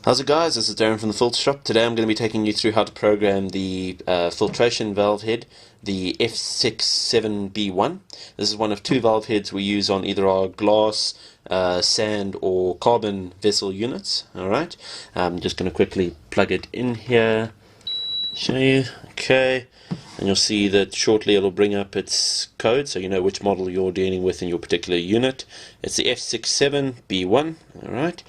How's it guys, this is Darren from the Filter Shop. Today I'm going to be taking you through how to program the filtration valve head, the F67B1. This is one of two valve heads we use on either our glass, sand or carbon vessel units. Alright, I'm just going to quickly plug it in here, show you, okay, and you'll see that shortly it'll bring up its code so you know which model you're dealing with in your particular unit. It's the F67B1. Alright,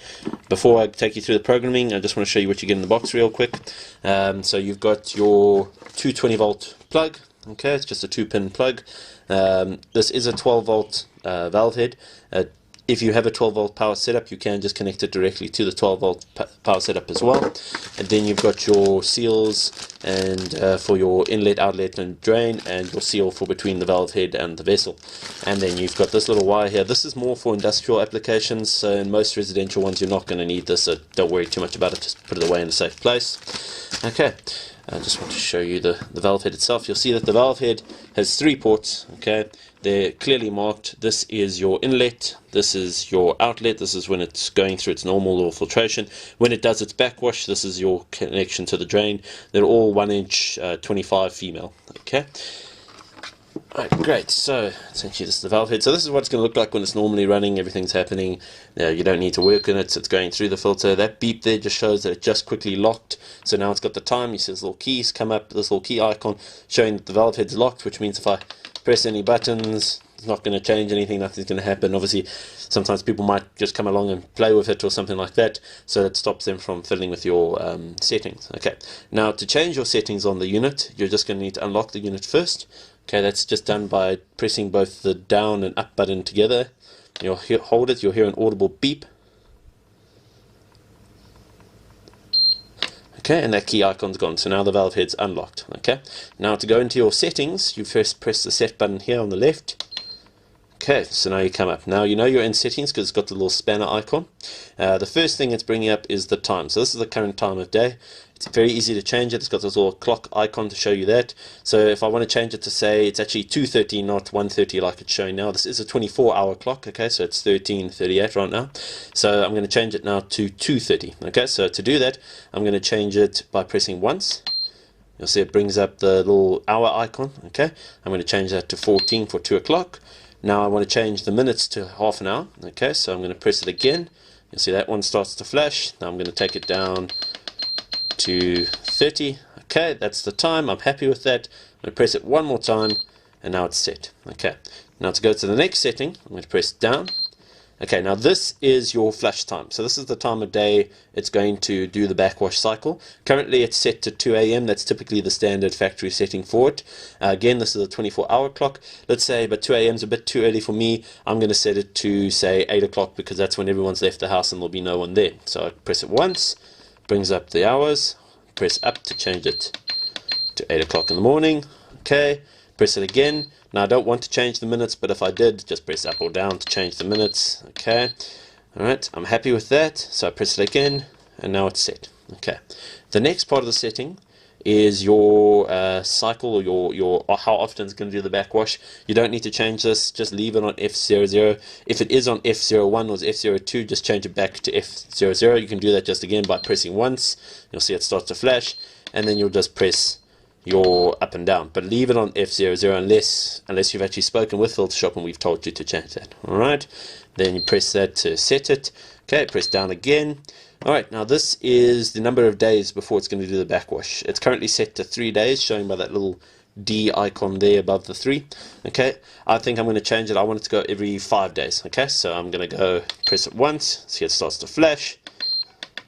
before I take you through the programming, I just want to show you what you get in the box real quick. So you've got your 220 volt plug. Okay, it's just a 2-pin plug. This is a 12 volt valve head. If you have a 12 volt power setup, you can just connect it directly to the 12 volt power setup as well. And then you've got your seals and for your inlet, outlet and drain, and your seal for between the valve head and the vessel. And then you've got this little wire here. This is more for industrial applications, so in most residential ones you're not going to need this, so don't worry too much about it, just put it away in a safe place. Okay, I just want to show you the valve head itself. You'll see that the valve head has 3 ports. Okay, they're clearly marked. This is your inlet, this is your outlet, this is when it's going through its normal or filtration. When it does its backwash, this is your connection to the drain. They're all 1-inch 25 female. Okay, alright, great. So essentially this is the valve head. So this is what it's going to look like when it's normally running. Everything's happening. You don't need to work in it, so it's going through the filter. That beep there just shows that it just quickly locked. So now it's got the time. You see this little keys come up, this little key icon showing that the valve head's locked, which means if I press any buttons, it's not going to change anything, nothing's going to happen. Obviously sometimes people might just come along and play with it or something like that, so it stops them from fiddling with your settings. Okay, now to change your settings on the unit, you're just going to need to unlock the unit first. Okay, that's just done by pressing both the down and up button together. You'll hold it, you'll hear an audible beep. Okay, and that key icon's gone, so now the valve head's unlocked. Okay, now to go into your settings, you first press the set button here on the left. Okay, so now you come up. Now you know you're in settings because it's got the little spanner icon. The first thing it's bringing up is the time. So this is the current time of day. It's very easy to change it. It's got this little clock icon to show you that. So if I want to change it to say it's actually 2:30, not 1:30 like it's showing now. This is a 24-hour clock. Okay, so it's 13:38 right now. So I'm going to change it now to 2:30. Okay, so to do that, I'm going to change it by pressing once. You'll see it brings up the little hour icon. Okay, I'm going to change that to 14 for 2 o'clock. Now I want to change the minutes to half an hour. Okay, so I'm going to press it again. You'll see that one starts to flash. Now I'm going to take it down to 30. Okay, that's the time. I'm happy with that. I'm going to press it one more time, and now it's set. Okay, now to go to the next setting, I'm going to press down. Okay, now this is your flush time. So this is the time of day it's going to do the backwash cycle. Currently it's set to 2 AM. That's typically the standard factory setting for it. Again, this is a 24-hour clock. Let's say, but 2 AM is a bit too early for me. I'm going to set it to, say, 8 o'clock because that's when everyone's left the house and there'll be no one there. So I press it once, brings up the hours, press up to change it to 8 o'clock in the morning. Okay, press it again. Now I don't want to change the minutes, but if I did, just press up or down to change the minutes. Okay, alright, I'm happy with that, so I press it again, and now it's set. Okay, the next part of the setting is your cycle, or your how often it's going to do the backwash. You don't need to change this, just leave it on F00. If it is on F01 or F02, just change it back to F00. You can do that just again by pressing once. You'll see it starts to flash, and then you'll just press your up and down, but leave it on F00 unless you've actually spoken with Filter Shop and we've told you to change that. Alright, then you press that to set it. Okay, press down again. Alright, now this is the number of days before it's going to do the backwash. It's currently set to 3 days, shown by that little D icon there above the 3. Okay, I think I'm going to change it. I want it to go every 5 days. Okay, so I'm going to go press it once, see it starts to flash,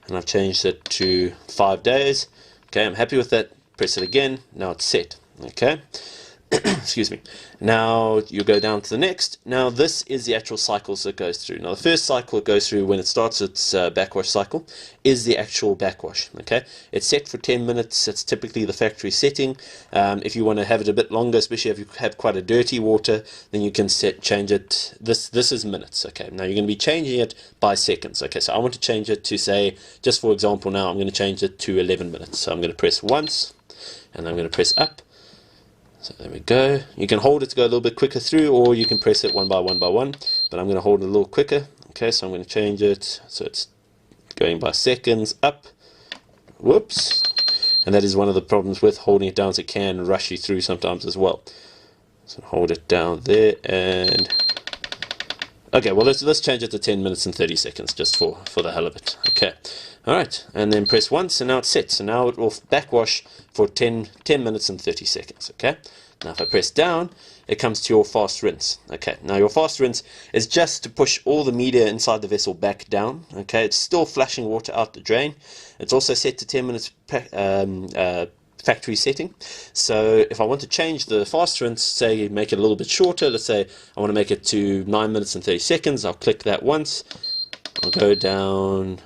and I've changed it to 5 days. Okay, I'm happy with that. Press it again, now it's set. Okay, excuse me. Now you go down to the next. Now this is the actual cycles it goes through. Now the first cycle it goes through when it starts its backwash cycle is the actual backwash. Okay, it's set for 10 minutes. It's typically the factory setting. If you want to have it a bit longer, especially if you have quite a dirty water, then you can change it. This is minutes. Okay, now you're going to be changing it by seconds. Okay, so I want to change it to, say, just for example now, I'm going to change it to 11 minutes. So I'm going to press once, and I'm going to press up. So there we go. You can hold it to go a little bit quicker through, or you can press it one by one, but I'm going to hold it a little quicker. Okay, so I'm going to change it so it's going by seconds, up, whoops, and that is one of the problems with holding it down, so it can rush you through sometimes as well. So hold it down there, and okay, well let's change it to 10 minutes and 30 seconds just for the hell of it. Okay, alright, and then press once, and now it's set. So now it will backwash for 10 minutes and 30 seconds. Okay, now if I press down, it comes to your fast rinse. Okay, now your fast rinse is just to push all the media inside the vessel back down. Okay, it's still flushing water out the drain. It's also set to 10 minutes factory setting. So if I want to change the fast rinse, say make it a little bit shorter, let's say I want to make it to 9 minutes and 30 seconds, I'll click that once, I'll go down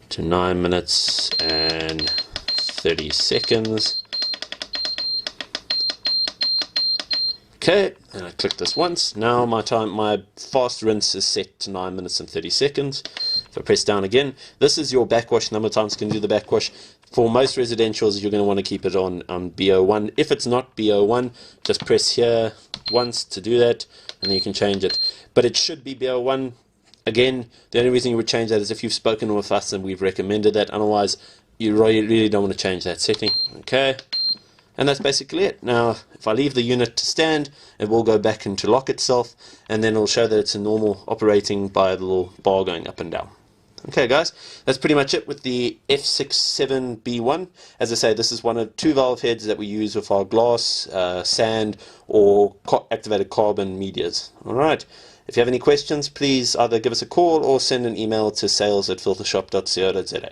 to 9 minutes and 30 seconds. Okay, and I click this once. Now my fast rinse is set to 9 minutes and 30 seconds. If I press down again, this is your backwash. Number of times you can do the backwash. For most residentials, you're going to want to keep it on BO1. If it's not BO1, just press here once to do that, and then you can change it. But it should be BO1. Again, the only reason you would change that is if you've spoken with us and we've recommended that. Otherwise, you really don't want to change that setting. Okay. And that's basically it. Now, if I leave the unit to stand, it will go back into lock itself, and then it'll show that it's a normal operating by the little bar going up and down. Okay, guys, that's pretty much it with the F67B1. As I say, this is one of 2 valve heads that we use with our glass, sand, or activated carbon medias. Alright, if you have any questions, please either give us a call or send an email to sales@filtershop.co.za.